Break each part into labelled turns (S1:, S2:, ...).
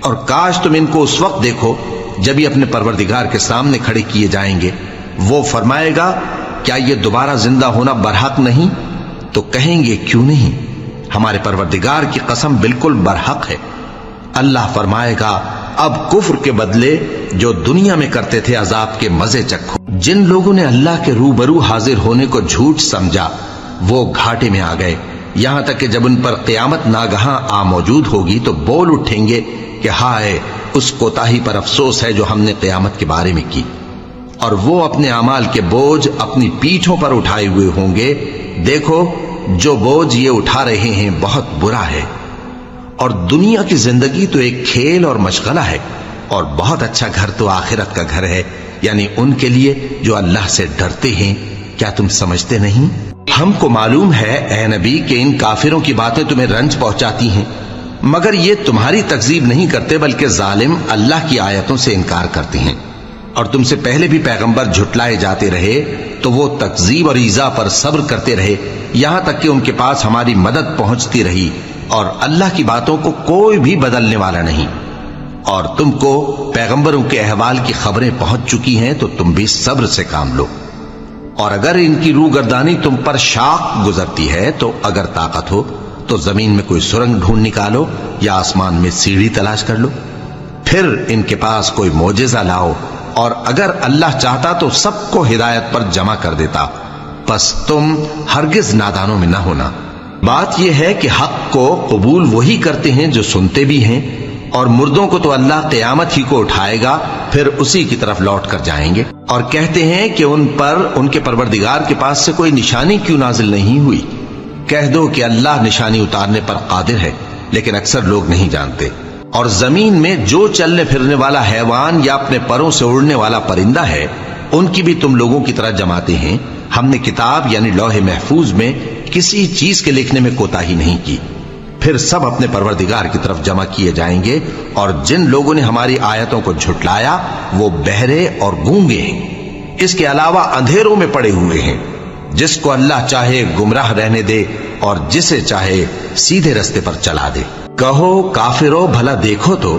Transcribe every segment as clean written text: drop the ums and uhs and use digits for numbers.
S1: اور کاش تم ان کو اس وقت دیکھو جب یہ اپنے پروردگار کے سامنے کھڑے کیے جائیں گے. وہ فرمائے گا کیا یہ دوبارہ زندہ ہونا برحق نہیں؟ تو کہیں گے کیوں نہیں، ہمارے پروردگار کی قسم بالکل برحق ہے. اللہ فرمائے گا اب کفر کے بدلے جو دنیا میں کرتے تھے عذاب کے مزے چکھو. جن لوگوں نے اللہ کے روبرو حاضر ہونے کو جھوٹ سمجھا وہ گھاٹے میں آ گئے، یہاں تک کہ جب ان پر قیامت ناگہاں آ موجود ہوگی تو بول اٹھیں گے کہ ہائے اس کوتاہی پر افسوس ہے جو ہم نے قیامت کے بارے میں کی. اور وہ اپنے اعمال کے بوجھ اپنی پیٹھوں پر اٹھائے ہوئے ہوں گے. دیکھو جو بوجھ یہ اٹھا رہے ہیں بہت برا ہے. اور دنیا کی زندگی تو ایک کھیل اور مشغلہ ہے، اور بہت اچھا گھر تو آخرت کا گھر ہے، یعنی ان کے لیے جو اللہ سے ڈرتے ہیں. کیا تم سمجھتے نہیں؟ ہم کو معلوم ہے اے نبی کہ ان کافروں کی باتیں تمہیں رنج پہنچاتی ہیں، مگر یہ تمہاری تکذیب نہیں کرتے بلکہ ظالم اللہ کی آیتوں سے انکار کرتے ہیں. اور تم سے پہلے بھی پیغمبر جھٹلائے جاتے رہے تو وہ تکذیب اور ایذا پر صبر کرتے رہے، یہاں تک کہ ان کے پاس ہماری مدد پہنچتی رہی، اور اللہ کی باتوں کو کوئی بھی بدلنے والا نہیں. اور تم کو پیغمبروں کے احوال کی خبریں پہنچ چکی ہیں تو تم بھی صبر سے کام لو. اور اگر ان کی روگردانی تم پر شاق گزرتی ہے تو اگر طاقت ہو تو زمین میں کوئی سرنگ ڈھونڈ نکالو یا آسمان میں سیڑھی تلاش کر لو، پھر ان کے پاس کوئی معجزہ لاؤ، اور اگر اللہ چاہتا تو سب کو ہدایت پر جمع کر دیتا، پس تم ہرگز نادانوں میں نہ ہونا. بات یہ ہے کہ حق کو قبول وہی کرتے ہیں جو سنتے بھی ہیں، اور مردوں کو تو اللہ قیامت ہی کو اٹھائے گا، پھر اسی کی طرف لوٹ کر جائیں گے. اور کہتے ہیں کہ ان پر ان کے پروردگار کے پاس سے کوئی نشانی کیوں نازل نہیں ہوئی؟ کہہ دو کہ اللہ نشانی اتارنے پر قادر ہے، لیکن اکثر لوگ نہیں جانتے. اور زمین میں جو چلنے پھرنے والا حیوان یا اپنے پروں سے اڑنے والا پرندہ ہے ان کی بھی تم لوگوں کی طرح جماتے ہیں. ہم نے کتاب یعنی لوح محفوظ میں کسی چیز کے لکھنے میں کوتاہی نہیں کی. پھر سب اپنے پروردگار کی طرف جمع کیے جائیں گے. اور جن لوگوں نے ہماری آیتوں کو جھٹلایا وہ بہرے اور گونگے ہیں، اس کے علاوہ اندھیروں میں پڑے ہوئے ہیں. جس کو اللہ چاہے گمراہ رہنے دے اور جسے چاہے سیدھے رستے پر چلا دے. کہو کافرو بھلا دیکھو تو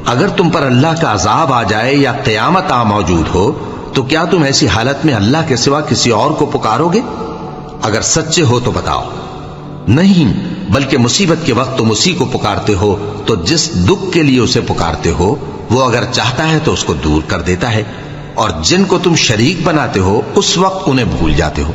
S1: اگر تم پر اللہ کا عذاب آ جائے یا قیامت آ موجود ہو تو کیا تم ایسی حالت میں اللہ کے سوا کسی اور کو پکارو گے؟ اگر سچے ہو تو بتاؤ. نہیں، بلکہ مصیبت کے وقت تم اسی کو پکارتے ہو تو جس دکھ کے لیے اسے پکارتے ہو وہ اگر چاہتا ہے تو اس کو دور کر دیتا ہے، اور جن کو تم شریک بناتے ہو اس وقت انہیں بھول جاتے ہو.